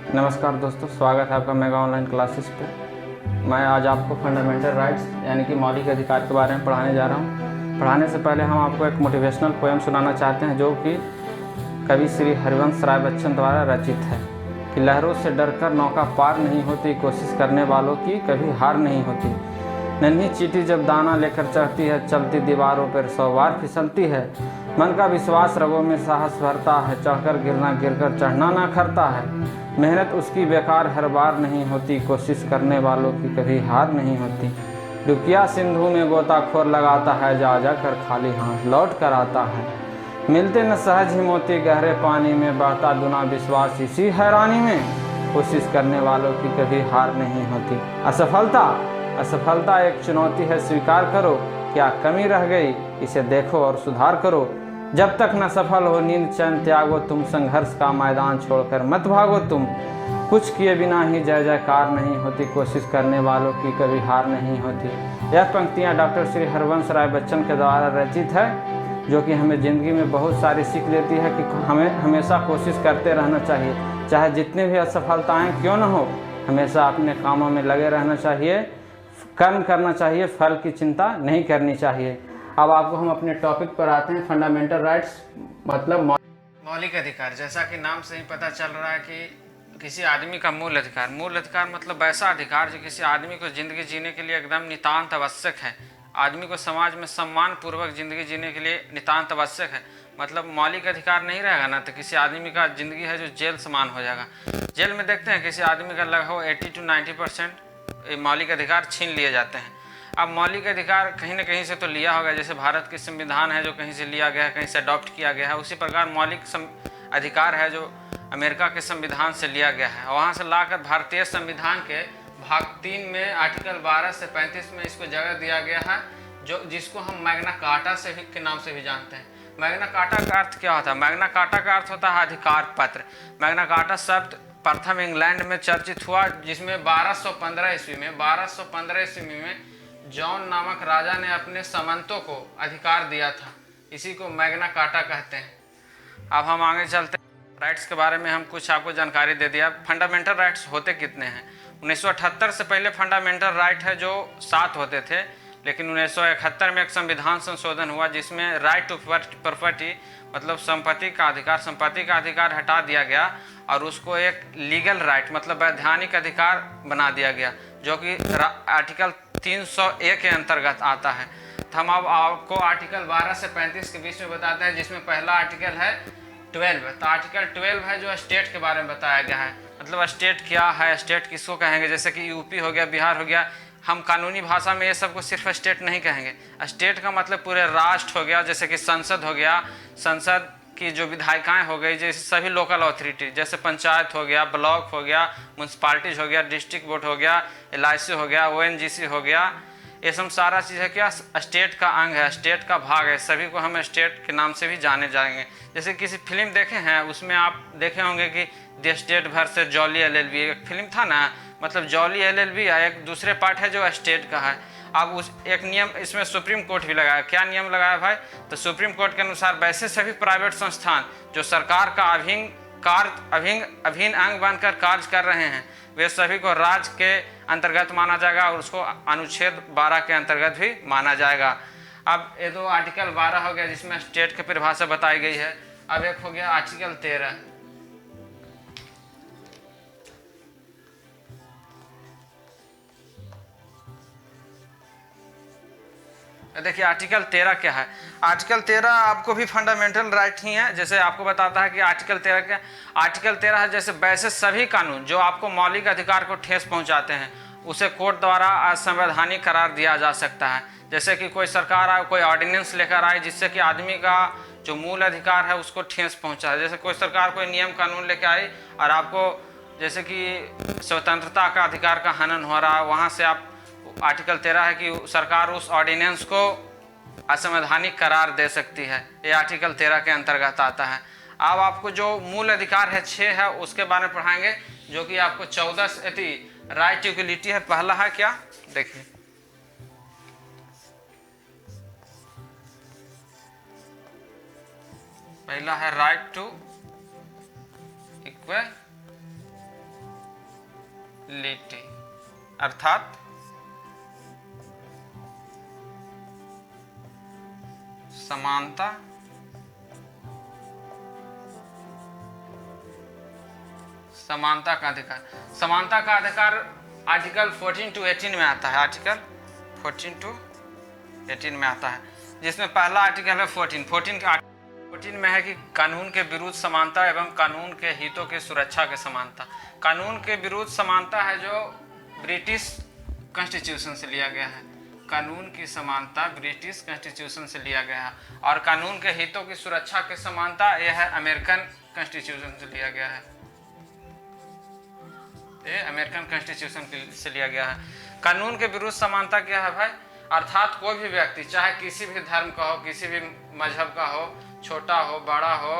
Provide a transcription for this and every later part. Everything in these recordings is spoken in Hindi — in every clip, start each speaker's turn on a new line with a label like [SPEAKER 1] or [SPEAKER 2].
[SPEAKER 1] नमस्कार दोस्तों, स्वागत है आपका मेगा ऑनलाइन क्लासेस पे। मैं आज आपको फंडामेंटल राइट्स यानी कि मौलिक अधिकार के बारे में पढ़ाने जा रहा हूँ। पढ़ाने से पहले हम आपको एक मोटिवेशनल पोएम सुनाना चाहते हैं जो कि कवि श्री हरिवंश राय बच्चन द्वारा रचित है कि लहरों से डरकर नौका पार नहीं होती, कोशिश करने वालों की कभी हार नहीं होती। नन्ही चींटी जब दाना लेकर चढ़ती है, चलती दीवारों पर 100 बार फिसलती है। मन का विश्वास रगों में साहस भरता है, चढ़कर गिरना गिरकर चढ़ना ना खरता है। मेहनत उसकी बेकार हर बार नहीं होती, कोशिश करने वालों की कभी हार नहीं होती। डुकिया सिंधु में गोताखोर लगाता है, जा जा कर खाली हाथ लौट कर आता है। मिलते न सहज ही मोती गहरे पानी में, बढ़ता दुना विश्वास इसी हैरानी में। कोशिश करने वालों की कभी हार नहीं होती। असफलता एक चुनौती है, स्वीकार करो। क्या कमी रह गई इसे देखो और सुधार करो। जब तक न सफल हो नींद चैन त्यागो तुम, संघर्ष का मैदान छोड़कर मत भागो तुम। कुछ किए बिना ही जय जयकार नहीं होती, कोशिश करने वालों की कभी हार नहीं होती। यह पंक्तियाँ डॉक्टर श्री हरिवंश राय बच्चन के द्वारा रचित है, जो कि हमें ज़िंदगी में बहुत सारी सीख देती है कि हमें हमेशा कोशिश करते रहना चाहिए। चाहे जितनी भी असफलताएँ क्यों न हो, हमेशा अपने कामों में लगे रहना चाहिए, कर्म करना चाहिए, फल की चिंता नहीं करनी चाहिए। अब आपको हम अपने टॉपिक पर आते हैं। फंडामेंटल राइट्स मतलब मौलिक अधिकार। जैसा कि नाम से ही पता चल रहा है कि किसी आदमी का मूल अधिकार मतलब वैसा अधिकार जो किसी आदमी को ज़िंदगी जीने के लिए एकदम नितांत आवश्यक है। आदमी को समाज में सम्मान पूर्वक ज़िंदगी जीने के लिए नितांत आवश्यक है। मतलब मौलिक अधिकार नहीं रहेगा ना तो किसी आदमी का ज़िंदगी है जो जेल समान हो जाएगा। जेल में देखते हैं किसी आदमी का लगभग 80 to 90% मौलिक अधिकार छीन लिए जाते हैं। अब मौलिक अधिकार कहीं ना कहीं से तो लिया होगा, जैसे भारत के संविधान है जो कहीं से लिया गया है, कहीं से अडॉप्ट किया गया है। उसी प्रकार मौलिक अधिकार है जो अमेरिका के संविधान से लिया गया है। वहाँ से लाकर भारतीय संविधान के भाग 3 में आर्टिकल 12 से 35 में इसको जगह दिया गया है, जो जिसको हम मैग्ना कार्टा से भी के नाम से भी जानते हैं। मैग्ना कार्टा का अर्थ क्या होता है? मैग्ना कार्टा का अर्थ होता है अधिकार पत्र। मैग्ना कार्टा शब्द प्रथम इंग्लैंड में चर्चित हुआ, जिसमें 1215 ईस्वी में जॉन नामक राजा ने अपने सामंतों को अधिकार दिया था। इसी को मैग्ना कार्टा कहते हैं। अब हम आगे चलते हैं। राइट्स के बारे में हम कुछ आपको जानकारी दे दिया। फंडामेंटल राइट्स होते कितने हैं? 1978 से पहले फंडामेंटल राइट है जो 7 होते थे, लेकिन 1971 में एक संविधान संशोधन हुआ जिसमें राइट टू प्रॉपर्टी मतलब संपत्ति का अधिकार हटा दिया गया और उसको एक लीगल राइट मतलब वैधानिक अधिकार बना दिया गया, जो कि आर्टिकल 301 के अंतर्गत आता है। तो हम अब आपको आर्टिकल 12 से 35 के बीच में बताते हैं, जिसमें पहला आर्टिकल है 12। तो आर्टिकल 12 है जो स्टेट के बारे में बताया गया है। मतलब स्टेट क्या है, स्टेट किसको कहेंगे? जैसे कि यूपी हो गया, बिहार हो गया। हम कानूनी भाषा में ये सब को सिर्फ स्टेट नहीं कहेंगे। स्टेट का मतलब पूरे राष्ट्र हो गया, जैसे कि संसद हो गया, संसद की जो विधायिकाएं हो गई, जैसे सभी लोकल अथॉरिटी, जैसे पंचायत हो गया, ब्लॉक हो गया, म्यूनसिपालिटीज हो गया, डिस्ट्रिक्ट बोर्ड हो गया, LIC हो गया, ONGC हो गया। ये सब सारा चीज़ है क्या? स्टेट का अंग है, स्टेट का भाग है। सभी को हम स्टेट के नाम से भी जाने जाएंगे। जैसे किसी फिल्म देखे हैं, उसमें आप देखे होंगे कि the state versus jolly LLB एक फिल्म था ना। मतलब जॉली LLB है, एक दूसरे पार्ट है जो स्टेट का है। अब उस एक नियम इसमें सुप्रीम कोर्ट भी लगाया। क्या नियम लगाया भाई? तो सुप्रीम कोर्ट के अनुसार वैसे सभी प्राइवेट संस्थान जो सरकार का अभिन्न अंग बनकर कार्य कर रहे हैं, वे सभी को राज्य के अंतर्गत माना जाएगा और उसको अनुच्छेद 12 के अंतर्गत भी माना जाएगा। अब ये दो आर्टिकल 12 हो गया जिसमें स्टेट की परिभाषा बताई गई है। अब एक हो गया आर्टिकल 13। देखिए आर्टिकल 13 क्या है। आर्टिकल 13 आपको भी फंडामेंटल राइट ही है। जैसे आपको बताता है कि आर्टिकल 13 क्या? आर्टिकल 13 है जैसे वैसे सभी कानून जो आपको मौलिक अधिकार को ठेस पहुंचाते हैं उसे कोर्ट द्वारा असंवैधानिक करार दिया जा सकता है। जैसे कि कोई सरकार आए, कोई ऑर्डिनेंस लेकर आए जिससे कि आदमी का जो मूल अधिकार है उसको ठेस पहुँचा है। जैसे कोई सरकार कोई नियम कानून लेकर आई और आपको जैसे कि स्वतंत्रता का अधिकार का हनन हो रहा है, वहाँ से आप आर्टिकल 13 है कि सरकार उस ऑर्डिनेंस को असंवैधानिक करार दे सकती है। ये आर्टिकल 13 के अंतर्गत आता है। अब आपको जो मूल अधिकार है 6 है उसके बारे में पढ़ाएंगे, जो कि आपको 14 राइट टू इक्वलिटी है। पहला है क्या? देखिए पहला है राइट टू लिटी अर्थात समानता समानता का अधिकार। समानता का अधिकार आर्टिकल 14 to 18 में आता है, आर्टिकल 14 to 18 में आता है, जिसमें पहला आर्टिकल है 14 में है कि कानून के विरुद्ध समानता एवं कानून के हितों की सुरक्षा के समानता। कानून के विरुद्ध समानता है जो ब्रिटिश कॉन्स्टिट्यूशन से लिया गया है, कानून की समानता ब्रिटिश कॉन्स्टिट्यूशन से लिया गया है, और कानून के हितों की सुरक्षा की समानता यह है अमेरिकन कॉन्स्टिट्यूशन से लिया गया है, ये अमेरिकन कॉन्स्टिट्यूशन से लिया गया है। कानून के विरुद्ध समानता क्या है भाई? अर्थात कोई भी व्यक्ति चाहे किसी भी धर्म का हो, किसी भी मजहब का हो, छोटा हो बड़ा हो,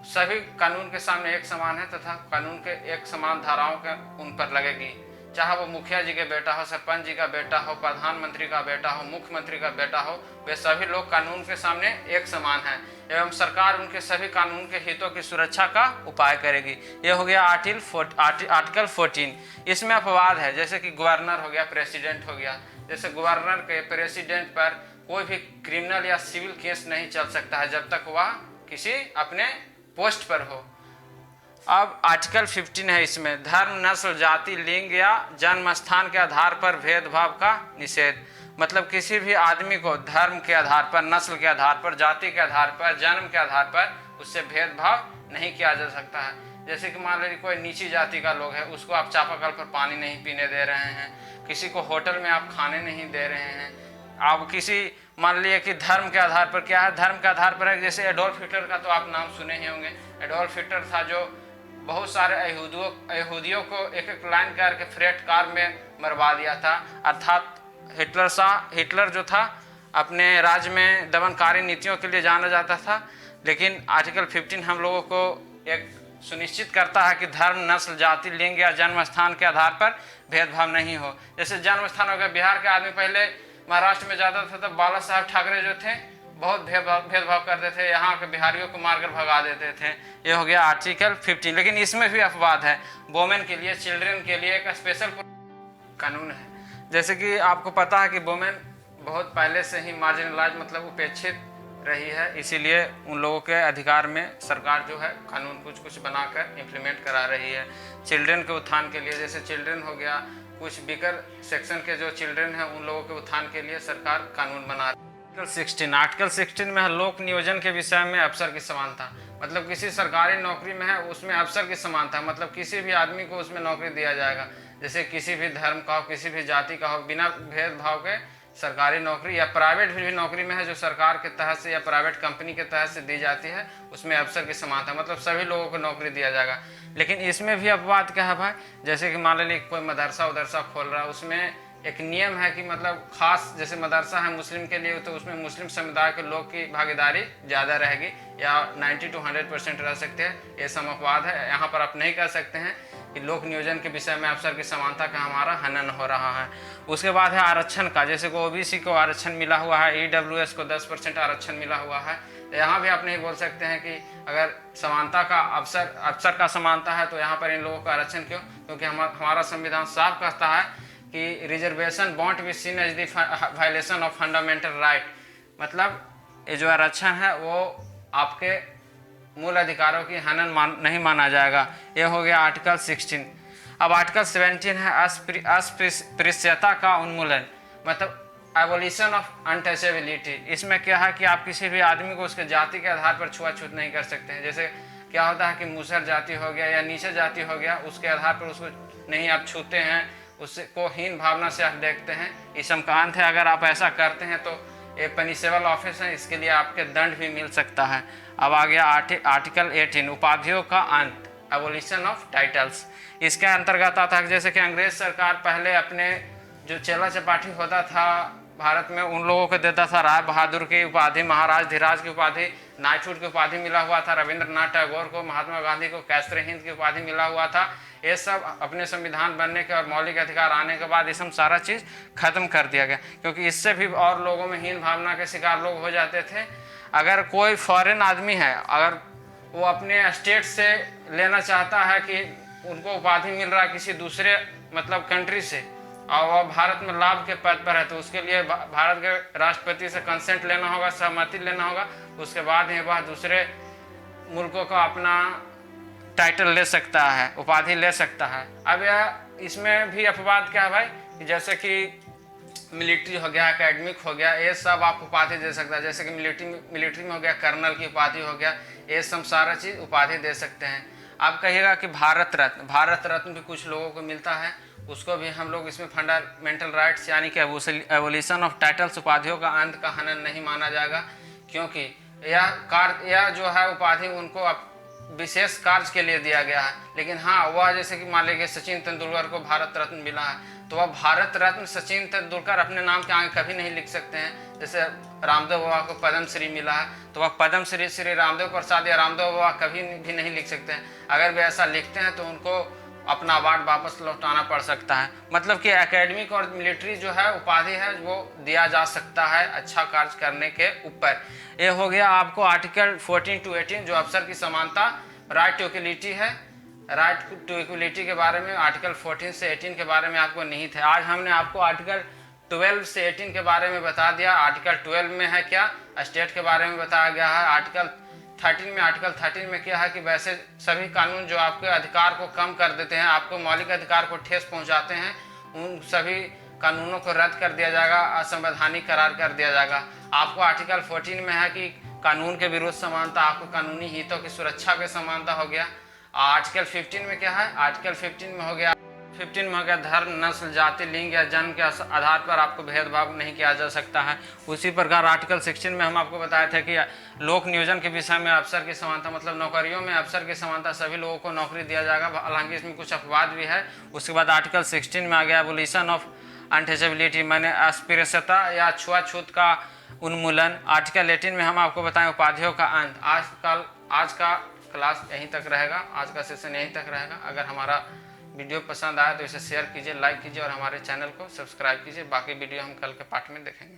[SPEAKER 1] सभी कानून के सामने एक समान है तथा कानून के एक समान धाराओं के उन पर लगेगी। चाहे वो मुखिया जी के बेटा हो, सरपंच जी का बेटा हो, प्रधानमंत्री का बेटा हो, मुख्यमंत्री का बेटा हो, वे सभी लोग कानून के सामने एक समान हैं एवं सरकार उनके सभी कानून के हितों की सुरक्षा का उपाय करेगी। ये हो गया आर्टिकल 14। इसमें अपवाद है, जैसे कि गवर्नर हो गया, प्रेसिडेंट हो गया। जैसे गवर्नर के प्रेसिडेंट पर कोई भी क्रिमिनल या सिविल केस नहीं चल सकता है जब तक वह किसी अपने पोस्ट पर हो। अब आर्टिकल 15 है, इसमें धर्म, नस्ल, जाति, लिंग या जन्म स्थान के आधार पर भेदभाव का निषेध। मतलब किसी भी आदमी को धर्म के आधार पर, नस्ल के आधार पर, जाति के आधार पर, जन्म के आधार पर उससे भेदभाव नहीं किया जा सकता है। जैसे कि मान लीजिए कोई नीची जाति का लोग है, उसको आप चापाकल पर पानी नहीं पीने दे रहे हैं, किसी को होटल में आप खाने नहीं दे रहे हैं। आप किसी मान लीजिए कि धर्म के आधार पर, क्या है धर्म के आधार पर है, जैसे एडोल्फ हिटलर का तो आप नाम सुने ही होंगे। एडोल्फ हिटलर था जो बहुत सारे यहूदियों को एक एक लाइन करके फ्रेट कार में मरवा दिया था। अर्थात हिटलर जो था अपने राज्य में दमनकारी नीतियों के लिए जाना जाता था। लेकिन आर्टिकल 15 हम लोगों को एक सुनिश्चित करता है कि धर्म, नस्ल, जाति, लिंग या जन्म स्थान के आधार पर भेदभाव नहीं हो। जैसे जन्म स्थान हो गया, बिहार के आदमी पहले महाराष्ट्र में जाता था तब बाला साहब ठाकरे जो थे बहुत भेदभाव करते थे, यहाँ के बिहारियों को मारकर भगा देते थे। ये हो गया आर्टिकल 15। लेकिन इसमें भी अपवाद है, वोमेन के लिए, चिल्ड्रन के लिए एक स्पेशल कानून है। जैसे कि आपको पता है कि वोमेन बहुत पहले से ही मार्जिनलाइज मतलब उपेक्षित रही है, इसीलिए उन लोगों के अधिकार में सरकार जो है कानून कुछ बनाकर इम्प्लीमेंट करा रही है। चिल्ड्रन के उत्थान के लिए, जैसे चिल्ड्रन हो गया, कुछ वीकर सेक्शन के जो चिल्ड्रन हैं उन लोगों के उत्थान के लिए सरकार कानून बना रही है। आर्टिकल 16 में है लोक नियोजन के विषय में अफसर की समानता। मतलब किसी सरकारी नौकरी में है उसमें अफसर की समानता, मतलब किसी भी आदमी को उसमें नौकरी दिया जाएगा। जैसे किसी भी धर्म का हो, किसी भी जाति का हो, बिना भेदभाव के सरकारी नौकरी या प्राइवेट भी नौकरी में है जो सरकार के तहत से या प्राइवेट कंपनी के तहत से दी जाती है, उसमें अफसर की समानता, मतलब सभी लोगों को नौकरी दिया जाएगा। लेकिन इसमें भी अपवाद क्या है भाई? जैसे कि मान लीजिए कोई मदरसा खोल रहा है, उसमें एक नियम है कि मतलब खास जैसे मदरसा है मुस्लिम के लिए तो उसमें मुस्लिम समुदाय के लोग की भागीदारी ज़्यादा रहेगी या 90 to 100% रह सकते हैं। ये समअपवाद है, यहाँ पर आप नहीं कह सकते हैं कि लोक नियोजन के विषय में अफसर की समानता का हमारा हनन हो रहा है। उसके बाद है आरक्षण का, जैसे को OBC को आरक्षण मिला हुआ है, EWS को 10% आरक्षण मिला हुआ है। यहाँ भी आप नहीं बोल सकते हैं कि अगर समानता का अफसर का समानता है तो यहाँ पर इन लोगों का आरक्षण क्यों? क्योंकि हमारा संविधान साफ कहता है कि reservation won't be seen as the violation of fundamental right. मतलब ये जो आरक्षण है वो आपके मूल अधिकारों की हनन नहीं माना जाएगा। ये हो गया आर्टिकल 16। अब आर्टिकल 17 है अस्पृश्यता का उन्मूलन, मतलब एबोलिशन ऑफ अनटचेबिलिटी। इसमें क्या है कि आप किसी भी आदमी को उसके जाति के आधार पर छुआछूत नहीं कर सकते हैं। जैसे क्या होता है कि मुसहर जाति हो गया या नीचे जाति हो गया, उसके आधार पर उसको नहीं आप छूते हैं, उसको हीन भावना से आप देखते हैं, ये समकांत है। अगर आप ऐसा करते हैं तो ये पनिशेबल ऑफेंस है, इसके लिए आपके दंड भी मिल सकता है। अब आ गया आर्टिकल 18 उपाधियों का अंत, एबोलिशन ऑफ टाइटल्स। इसके अंतर्गत आता है जैसे कि अंग्रेज सरकार पहले अपने जो चेला चपाटी होता था भारत में उन लोगों को देता था राय बहादुर की उपाधि, महाराज धीराज की उपाधि, नाइटहुड की उपाधि मिला हुआ था, रविंद्रनाथ टैगोर को, महात्मा गांधी को कैसरे हिंद की उपाधि मिला हुआ था। ये सब अपने संविधान बनने के और मौलिक अधिकार आने के बाद ये सब सारा चीज़ खत्म कर दिया गया, क्योंकि इससे भी और लोगों में हीन भावना के शिकार लोग हो जाते थे। अगर कोई फॉरेन आदमी है, अगर वो अपने स्टेट से लेना चाहता है कि उनको उपाधि मिल रहा है किसी दूसरे मतलब कंट्री से और वह भारत में लाभ के पद पर है, तो उसके लिए भारत के राष्ट्रपति से कंसेंट लेना होगा, सहमति लेना होगा, उसके बाद ही वह दूसरे मुल्कों का अपना टाइटल ले सकता है, उपाधि ले सकता है। अब यह इसमें भी अपवाद क्या है भाई, कि जैसे कि मिलिट्री हो गया, एकेडमिक हो गया, ये सब आप उपाधि दे सकता है। जैसे कि मिलिट्री में हो गया कर्नल की उपाधि हो गया, ये सब सारा चीज़ उपाधि दे सकते हैं। आप कहिएगा कि भारत रत्न भी कुछ लोगों को मिलता है, उसको भी हम लोग इसमें फंडामेंटल राइट्स यानी कि एवोल्यूशन ऑफ टाइटल्स उपाधियों का अंत का हनन नहीं माना जाएगा, क्योंकि यह जो है उपाधि उनको विशेष कार्य के लिए दिया गया है। लेकिन हाँ, वह जैसे कि मान लीजिए सचिन तेंदुलकर को भारत रत्न मिला है, तो वह भारत रत्न सचिन तेंदुलकर अपने नाम के आगे कभी नहीं लिख सकते हैं। जैसे रामदेव बाबा को पद्म श्री मिला है, तो वह पद्म श्री श्री रामदेव प्रसाद या रामदेव बाबा कभी भी नहीं लिख सकते हैं। अगर वे ऐसा लिखते हैं तो उनको अपना अवार्ड वापस लौटाना पड़ सकता है। मतलब कि एकेडमिक और मिलिट्री जो है उपाधि है वो दिया जा सकता है अच्छा कार्य करने के ऊपर। ये हो गया आपको आर्टिकल 14 to 18 जो अफसर की समानता, राइट टू इक्वलिटी है। राइट टू इक्वलिटी के बारे में आर्टिकल 14 से 18 के बारे में आपको नहीं था। आज हमने आपको आर्टिकल 12 से 18 के बारे में बता दिया। आर्टिकल 12 में है क्या, स्टेट के बारे में बताया गया है। आर्टिकल 13 में क्या है कि वैसे सभी कानून जो आपके अधिकार को कम कर देते हैं, आपको मौलिक अधिकार को ठेस पहुंचाते हैं, उन सभी कानूनों को रद्द कर दिया जाएगा, असंवैधानिक करार कर दिया जाएगा। आपको आर्टिकल 14 में है कि कानून के विरुद्ध समानता, आपको कानूनी हितों की सुरक्षा के समानता हो गया। आर्टिकल 15 में क्या है, आर्टिकल 15 में हो गया धर्म, नस्ल, जाति, लिंग या जन्म के आधार पर आपको भेदभाव नहीं किया जा सकता है। उसी प्रकार आर्टिकल 16 में हम आपको बताए थे कि लोक नियोजन के विषय में अफसर की समानता, मतलब नौकरियों में अफसर की समानता, सभी लोगों को नौकरी दिया जाएगा। हालांकि इसमें कुछ अपवाद भी है। उसके बाद आर्टिकल 16 में आ गया एबोलिशन ऑफ अनटचेबिलिटी, मैंने अस्पृश्यता या छुआछूत का उन्मूलन। आर्टिकल 18 में हम आपको बताएं उपाधियों का अंत। आज का क्लास यहीं तक रहेगा, आज का सेशन यहीं तक रहेगा। अगर हमारा वीडियो पसंद आया तो इसे शेयर कीजिए, लाइक कीजिए और हमारे चैनल को सब्सक्राइब कीजिए। बाकी वीडियो हम कल के पार्ट में देखेंगे।